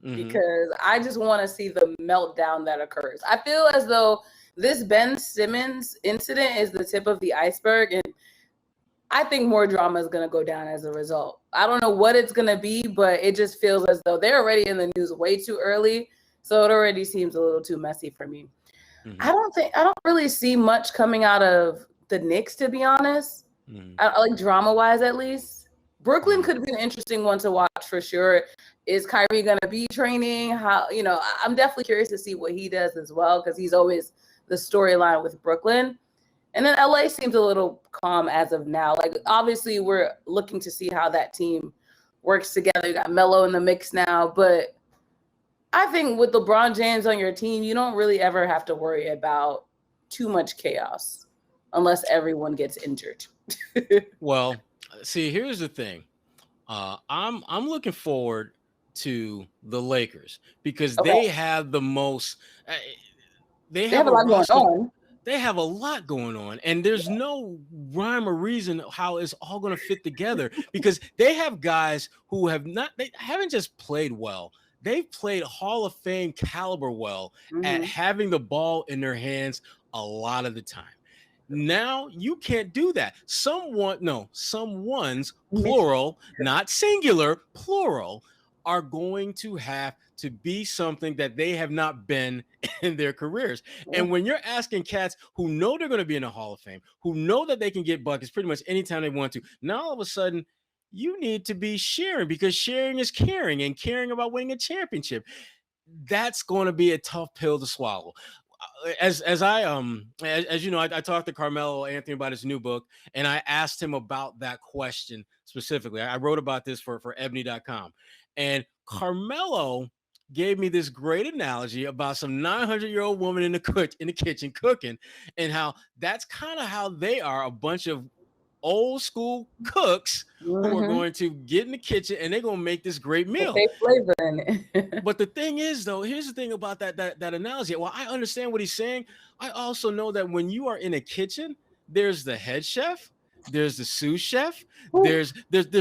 because I just want to see the meltdown that occurs. I feel as though this Ben Simmons incident is the tip of the iceberg, and I think more drama is going to go down as a result. I don't know what it's going to be, but it just feels as though they're already in the news way too early, so it already seems a little too messy for me. I don't really see much coming out of the Knicks, to be honest. I like drama-wise, at least. Brooklyn could be an interesting one to watch for sure. Is Kyrie going to be training? I'm definitely curious to see what he does as well because he's always the storyline with Brooklyn. And then LA seems a little calm as of now. Like, obviously, we're looking to see how that team works together. You got Melo in the mix now, but I think with LeBron James on your team, you don't really ever have to worry about too much chaos unless everyone gets injured. Well, see, here's the thing. I'm looking forward to the Lakers because they have the most. They have a lot going on. They have a lot going on, and there's no rhyme or reason how it's all going to fit together because they have guys who they haven't just played well. They've played Hall of Fame caliber well at having the ball in their hands a lot of the time. Now you can't do that. Someone's plural, not singular, plural, are going to have to be something that they have not been in their careers. And when you're asking cats who know they're going to be in the Hall of Fame, who know that they can get buckets pretty much anytime they want to, now all of a sudden you need to be sharing because sharing is caring and caring about winning a championship. That's going to be a tough pill to swallow. As you know, I talked to Carmelo Anthony about his new book, and I asked him about that question specifically. I wrote about this for ebony.com, and Carmelo gave me this great analogy about some 900-year-old woman in the kitchen cooking, and how that's kind of how they are, a bunch of old school cooks who are going to get in the kitchen and they're going to make this great meal. They flavor in it. But the thing is, though, here's the thing about that analogy. Well, I understand what he's saying. I also know that when you are in a kitchen, there's the head chef, there's the sous chef, there's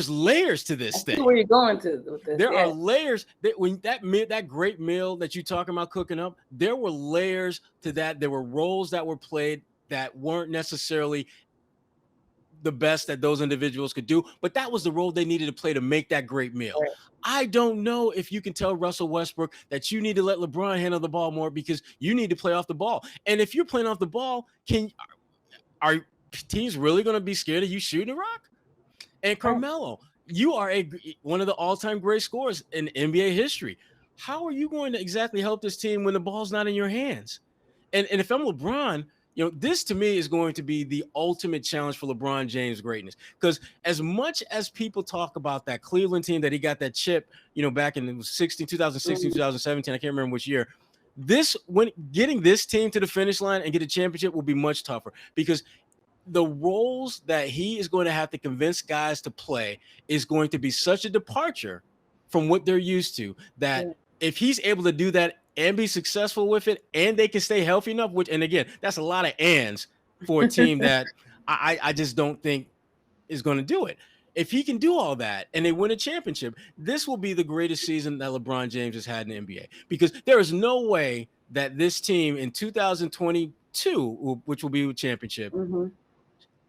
layers to this thing. Where you going to with this? There are layers when that great meal that you're talking about cooking up, there were layers to that. There were roles that were played that weren't necessarily the best that those individuals could do, but that was the role they needed to play to make that great meal. Right. I don't know if you can tell Russell Westbrook that you need to let LeBron handle the ball more because you need to play off the ball. And if you're playing off the ball, are teams really going to be scared of you shooting a rock? And Carmelo, you are one of the all-time great scorers in NBA history. How are you going to exactly help this team when the ball's not in your hands? And if I'm LeBron, this to me is going to be the ultimate challenge for LeBron James' greatness. Because as much as people talk about that Cleveland team that he got that chip, back in 2016, 2017, I can't remember which year. When getting this team to the finish line and get a championship will be much tougher because the roles that he is going to have to convince guys to play is going to be such a departure from what they're used to that if he's able to do that and be successful with it and they can stay healthy enough, and again, that's a lot of ands for a team that I just don't think is going to do it. If he can do all that and they win a championship, this will be the greatest season that LeBron James has had in the NBA because there is no way that this team in 2022, which will be a championship,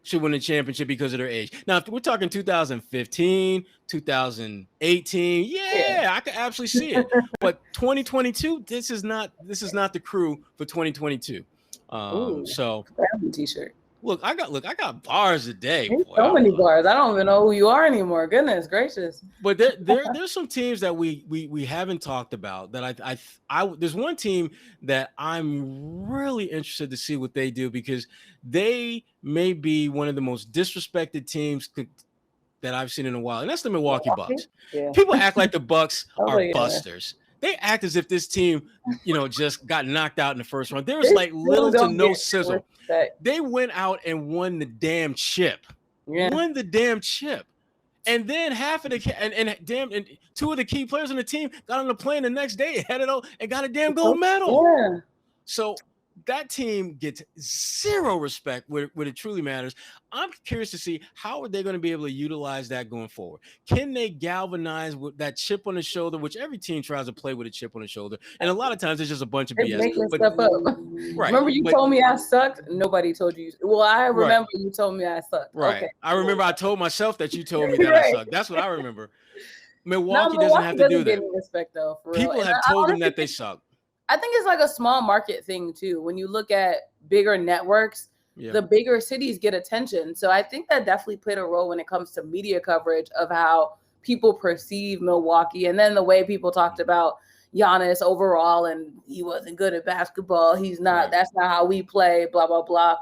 should win a championship because of their age. Now, if we're talking 2015, 2018, I could absolutely see it. But 2022, this is not the crew for 2022. So t-shirt. Look, I got bars today. Boy. So many bars. I don't even know who you are anymore. Goodness gracious. But there's some teams that we haven't talked about that I there's one team that I'm really interested to see what they do because they may be one of the most disrespected teams that I've seen in a while, and that's the Milwaukee Bucks. Yeah. People act like the Bucks are busters. They act as if this team, just got knocked out in the first round. There was like little to no sizzle. They went out and won the damn chip. Won the damn chip. And then half of the and two of the key players on the team got on the plane the next day, headed out and got a damn gold medal. Yeah. So that team gets zero respect where it truly matters. I'm curious to see how are they going to be able to utilize that going forward. Can they galvanize with that chip on the shoulder, which every team tries to play with a chip on the shoulder, and a lot of times it's just a bunch of BS. Making stuff up. Right. Remember you told me I sucked? Nobody told you. Well, I remember you told me I sucked. Right. Okay. I remember I told myself that you told me that I sucked. That's what I remember. Milwaukee doesn't have to do that. Respect, though, for people real. have told them that they suck. I think it's like a small market thing too. When you look at bigger networks, the bigger cities get attention. So I think that definitely played a role when it comes to media coverage of how people perceive Milwaukee. And then the way people talked about Giannis overall, and he wasn't good at basketball. He's not, that's not how we play, blah, blah, blah.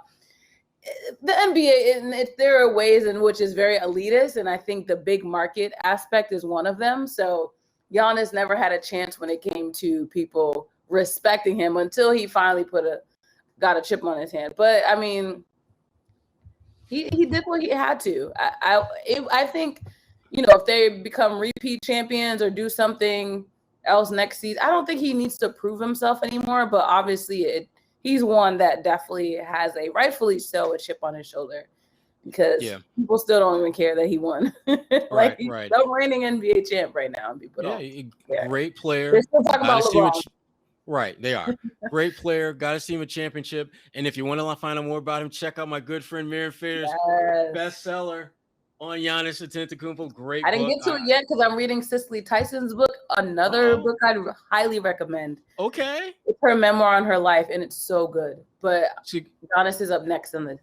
The NBA, and there are ways in which it's very elitist. And I think the big market aspect is one of them. So Giannis never had a chance when it came to people respecting him until he finally got a chip on his hand. But I mean, he did what he had to. I think, if they become repeat champions or do something else next season, I don't think he needs to prove himself anymore. But obviously, he's one that definitely has rightfully so, a chip on his shoulder because people still don't even care that he won. He's the reigning NBA champ right now. And people don't. Great player. They're still talking about LeBron. Right, they are. Great player, got to see him a championship. And if you want to find out more about him, check out my good friend Miriam Fierce bestseller on Giannis Antetokounmpo. Great book. I didn't get to it yet because I'm reading Cicely Tyson's book, another book I'd highly recommend. Okay. It's her memoir on her life, and it's so good. But Giannis is up next on the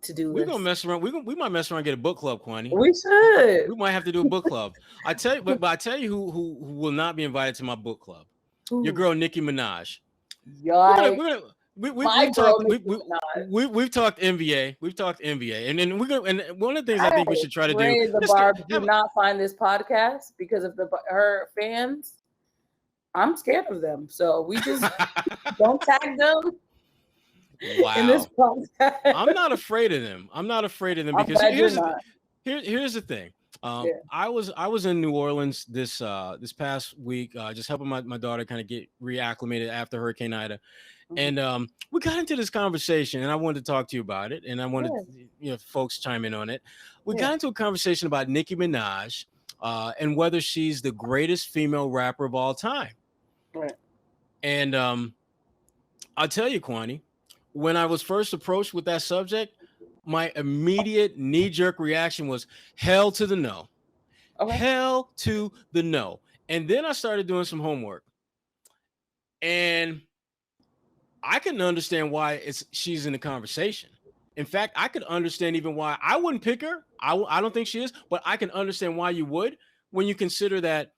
to-do list. We're going to mess around. We might mess around and get a book club, Kwani. We should. We might have to do a book club. I tell you, but I tell you who will not be invited to my book club. Your girl Nicki Minaj. We've talked NBA. We've talked NBA, and then and one of the things I think we should try to do. The Barbs do not find this podcast because of her fans. I'm scared of them, so we just don't tag them. Wow. In this podcast. I'm not afraid of them. Because here's the thing. I was in New Orleans this past week, just helping my daughter kind of get reacclimated after Hurricane Ida, and we got into this conversation, and I wanted to talk to you about it, and I wanted folks chime in on it. We got into a conversation about Nicki Minaj and whether she's the greatest female rapper of all time. Right. And I'll tell you, Kwani, when I was first approached with that subject, my immediate knee-jerk reaction was hell to the no. Okay. Hell to the no. And then I started doing some homework. And I can understand why she's in the conversation. In fact, I could understand even why I wouldn't pick her. I don't think she is, but I can understand why you would when you consider that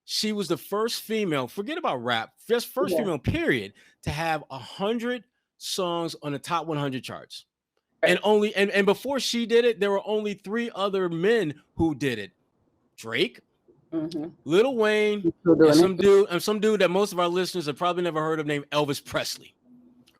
she was the first female, forget about rap, just first female, period, to have 100 songs on the top 100 charts. Right. And before she did it, there were only 3 other men who did it. Drake, Lil Wayne, and some dude that most of our listeners have probably never heard of named Elvis Presley,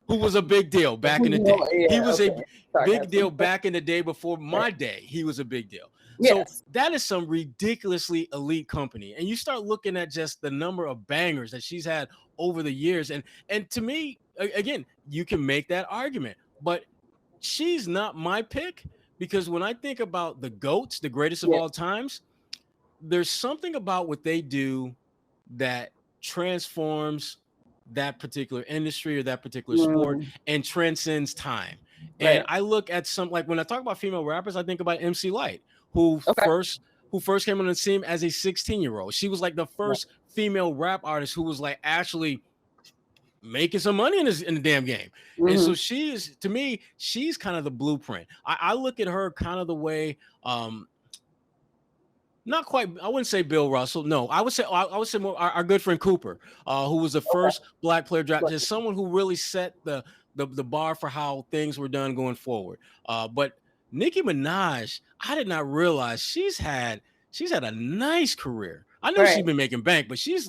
who was a big deal back in the day. He was a big deal back in the day before my day. He was a big deal. Yes. So that is some ridiculously elite company. And you start looking at just the number of bangers that she's had over the years. And to me, again, you can make that argument. But she's not my pick because when I think about the GOATs, the greatest of all times, there's something about what they do that transforms that particular industry or that particular sport and transcends time. And I look at some, like when I talk about female rappers, I think about MC Lyte, who first came on the scene as a 16-year-old. She was like the first female rap artist who was like actually making some money in the damn game. And so to me, she's kind of the blueprint. I look at her kind of the way, not quite, I wouldn't say Bill Russell. No, I would say more our good friend Cooper, who was the first black player draft, just someone who really set the bar for how things were done going forward. But Nicki Minaj, I did not realize she's had a nice career. I know she's been making bank, but she's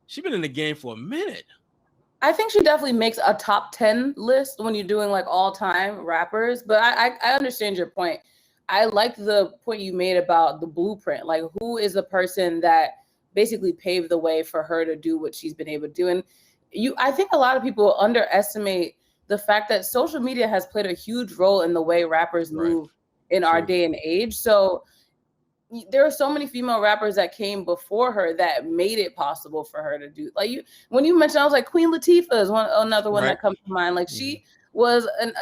she's been in the game for a minute. I think she definitely makes a top 10 list when you're doing like all time rappers. But I understand your point. I like the point you made about the blueprint. Like, who is the person that basically paved the way for her to do what she's been able to do? And I think a lot of people underestimate the fact that social media has played a huge role in the way rappers move in our day and age. So there are so many female rappers that came before her that made it possible for her to do. Like when you mentioned, I was like, Queen Latifah is another one that comes to mind. Like she was a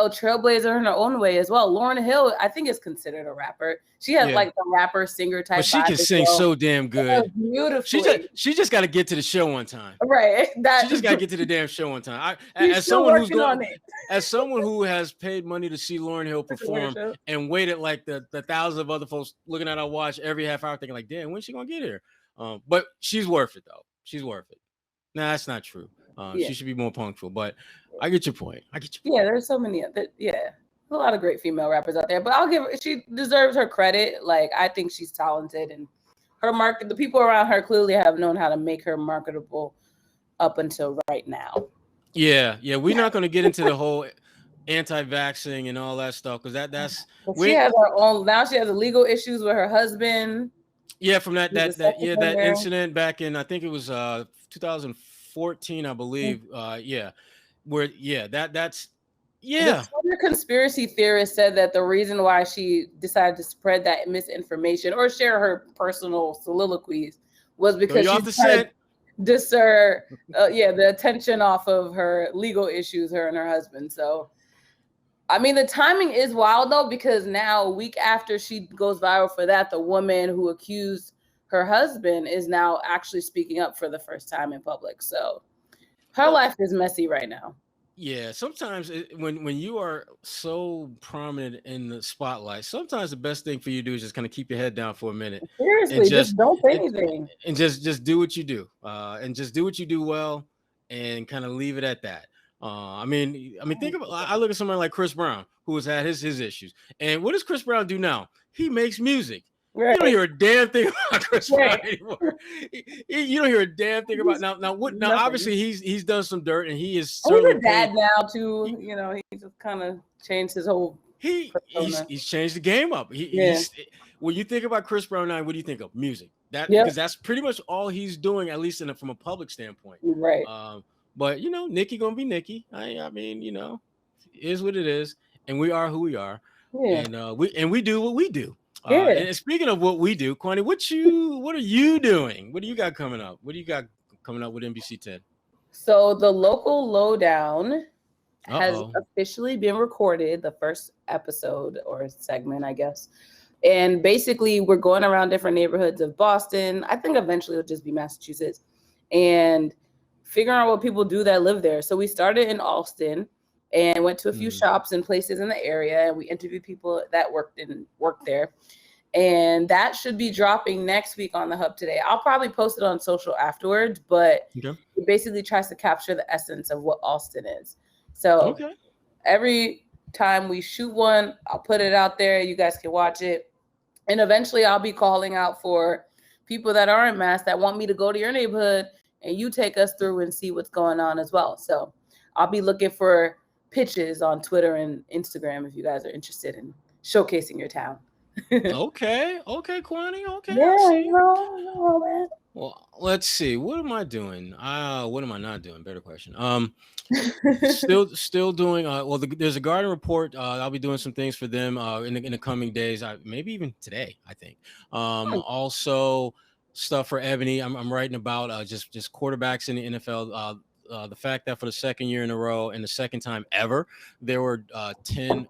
trailblazer in her own way as well. Lauryn Hill, I think, is considered a rapper. She has like the rapper singer type. But she can sing so damn good. Beautifully. She just got to get to the show one time. She just got to get to the damn show one time. As someone who has paid money to see Lauryn Hill perform and waited like the thousands of other folks looking at our watch every half hour, thinking like, damn, when's she gonna get here? But she's worth it though. She's worth it. Nah, that's not true. She should be more punctual, but I get your point. Yeah, there's so many. A lot of great female rappers out there, but she deserves her credit. Like, I think she's talented, and the people around her clearly have known how to make her marketable up until right now. Yeah. We're not going to get into the whole anti-vaxxing and all that stuff because she has her own. Now she has legal issues with her husband. Yeah, from that incident back in, I think it was 2014, I believe. The Twitter conspiracy theorist said that the reason why she decided to spread that misinformation or share her personal soliloquies was because she tried to discern the attention off of her legal issues, her and her husband. So, I mean, the timing is wild though, because now a week after she goes viral for that, the woman who accused her husband is now actually speaking up for the first time in public. So her life is messy right now. Yeah, sometimes when you are so prominent in the spotlight, sometimes the best thing for you to do is just kind of keep your head down for a minute. Seriously, just don't say anything. And just do what you do. And just do what you do well and kind of leave it at that. I mean, think about, I look at somebody like Chris Brown, who has had his issues. And what does Chris Brown do now? He makes music. Right. You don't hear a damn thing about Chris Brown anymore. You don't hear a damn thing about now. Obviously he's done some dirt, and he is. He's a dad now too. He just kind of changed his whole. He's changed the game up. When you think about Chris Brown now, what do you think of? Music. Because that's pretty much all he's doing, at least from a public standpoint. Right. But Nicki gonna be Nicki. I mean, it is what it is, and we are who we are. Yeah. And we do what we do. And speaking of what we do, Kwani, what are you doing? What do you got coming up? What do you got coming up with NBC 10? So the local lowdown has officially been recorded, the first episode or segment, I guess. And basically, we're going around different neighborhoods of Boston. I think eventually it'll just be Massachusetts. And figuring out what people do that live there. So we started in Alston and went to a few shops and places in the area. And we interviewed people that worked there. And that should be dropping next week on the Hub today. I'll probably post it on social afterwards, but it basically tries to capture the essence of what Alston is. So every time we shoot one, I'll put it out there. You guys can watch it. And eventually I'll be calling out for people that aren't Mass that want me to go to your neighborhood and you take us through and see what's going on as well. So I'll be looking for pitches on Twitter and Instagram if you guys are interested in showcasing your town. Okay, Kwani. Okay. Yeah, man. Well, let's see. What am I doing? What am I not doing? Better question. Still doing. Well, there's a garden report. I'll be doing some things for them in the coming days. Maybe even today. I think. Also, stuff for Ebony. I'm writing about just quarterbacks in the NFL. The fact that for the second year in a row and the second time ever, there were 10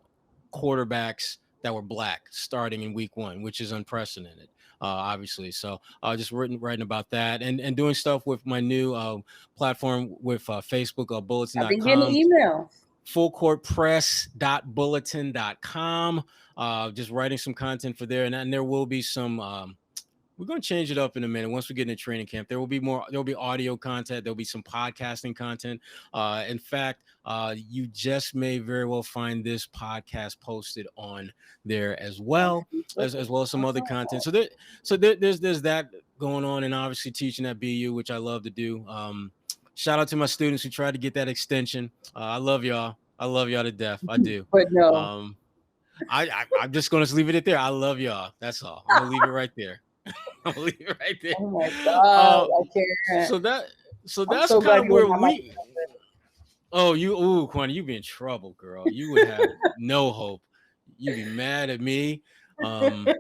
quarterbacks that were black starting in week 1, which is unprecedented, obviously. So just writing about that and doing stuff with my new platform with Facebook, bulletin.com. I've been getting emails. fullcourtpress.bulletin.com. Just writing some content for there. And there will be some, we're going to change it up in a minute. Once we get into training camp, there will be audio content. There'll be some podcasting content. In fact, you just may very well find this podcast posted on there as well as some other content. So there's that going on, and obviously teaching at BU, which I love to do. Shout out to my students who tried to get that extension. I love y'all. I love y'all to death. I do. But no. I'm just going to leave it at there. I love y'all. That's all. I'm going to leave it right there. I'll leave it right there. Oh my God. I can't. So that's kind of where we. Kwani, you'd be in trouble, girl. You would have no hope. You'd be mad at me. But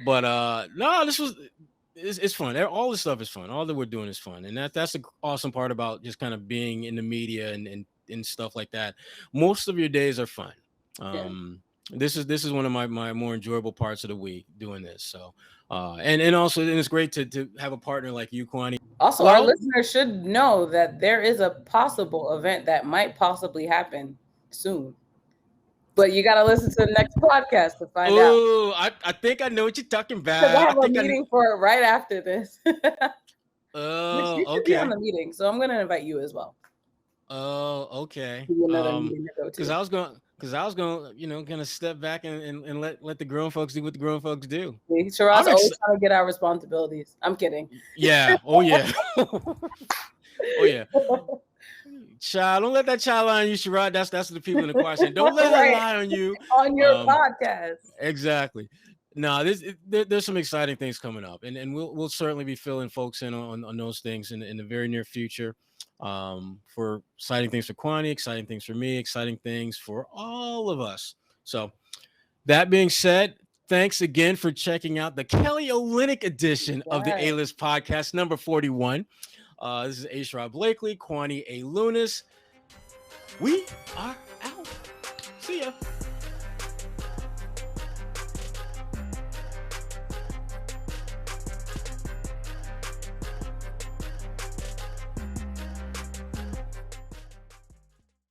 no, it's fun. All this stuff is fun. All that we're doing is fun, and that's the awesome part about just kind of being in the media and stuff like that. Most of your days are fun. This is one of my more enjoyable parts of the week doing this. So, and also it's great to have a partner like you, Kwani. Also, our listeners should know that there is a possible event that might possibly happen soon. But you got to listen to the next podcast to find out. Oh, I think I know what you're talking about. I have a meeting for it right after this. Oh, you should be on the meeting, so I'm going to invite you as well. Oh, okay. Because I was going, kind of step back and let the grown folks do what the grown folks do. Sherrod's always trying to get our responsibilities. I'm kidding. Yeah. Oh, yeah. Oh, yeah. Child, don't let that child lie on you, Sherrod. That's the people in the choir saying, don't let her lie on you. On your podcast. Exactly. No, there's some exciting things coming up. And we'll certainly be filling folks in on those things in the very near future. For exciting things for Kwani, exciting things for me, exciting things for all of us. So that being said, thanks again for checking out the Kelly Olynyk edition of the A-List podcast, number 41. This is Sherrod Blakely, Kwani A. Lunis. We are out. See ya.